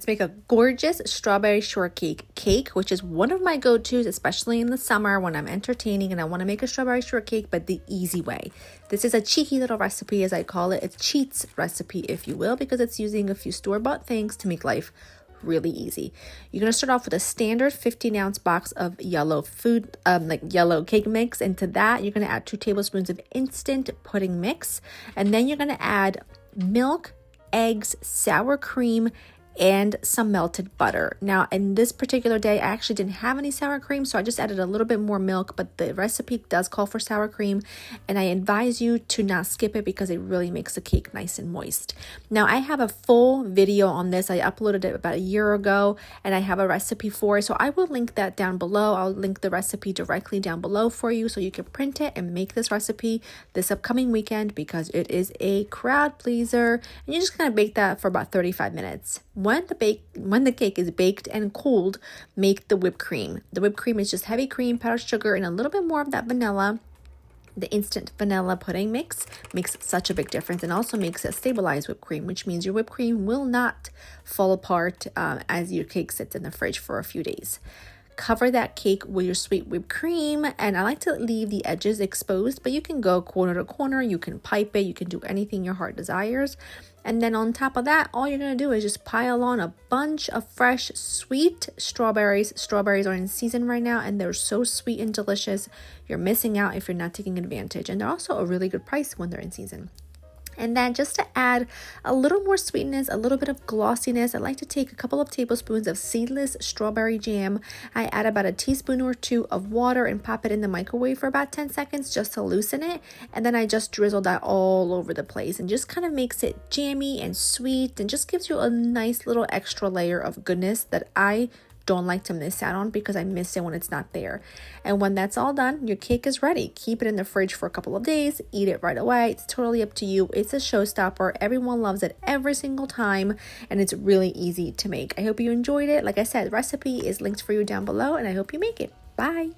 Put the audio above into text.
Let's make a gorgeous strawberry shortcake cake, which is one of my go-tos, especially in the summer when I'm entertaining and I want to make a strawberry shortcake, but the easy way. This is a cheeky little recipe, as I call it. It's cheats recipe, if you will, because it's using a few store-bought things to make life really easy. You're going to start off with a standard 15-ounce box of yellow yellow cake mix. Into that, you're going to add 2 tablespoons of instant pudding mix, and then you're going to add milk, eggs, sour cream, and some melted butter. Now, in this particular day, I actually didn't have any sour cream, so I just added a little bit more milk, but the recipe does call for sour cream, and I advise you to not skip it because it really makes the cake nice and moist. Now, I have a full video on this. I uploaded it about a year ago, and I have a recipe for it, so I will link that down below. I'll link the recipe directly down below for you so you can print it and make this recipe this upcoming weekend because it is a crowd pleaser, and you're just going to bake that for about 35 minutes. When the cake is baked and cooled, make the whipped cream. The whipped cream is just heavy cream, powdered sugar, and a little bit more of that vanilla. The instant vanilla pudding mix makes such a big difference and also makes a stabilized whipped cream, which means your whipped cream will not fall apart as your cake sits in the fridge for a few days. Cover that cake with your sweet whipped cream, and I like to leave the edges exposed, but you can go corner to corner, you can pipe it, you can do anything your heart desires. And then on top of that, all you're going to do is just pile on a bunch of fresh, sweet strawberries. Strawberries are in season right now, and they're so sweet and delicious. You're missing out if you're not taking advantage. And they're also a really good price when they're in season. And then just to add a little more sweetness, a little bit of glossiness, I like to take a couple of tablespoons of seedless strawberry jam. I add about a teaspoon or 2 of water and pop it in the microwave for about 10 seconds just to loosen it. And then I just drizzle that all over the place and just kind of makes it jammy and sweet and just gives you a nice little extra layer of goodness that I don't like to miss out on because I miss it when it's not there. And when that's all done, your cake is ready. Keep it in the fridge for a couple of days, eat it right away. It's totally up to you. It's a showstopper. Everyone loves it every single time, and it's really easy to make. I hope you enjoyed it. Like I said, the recipe is linked for you down below, and I hope you make it. Bye.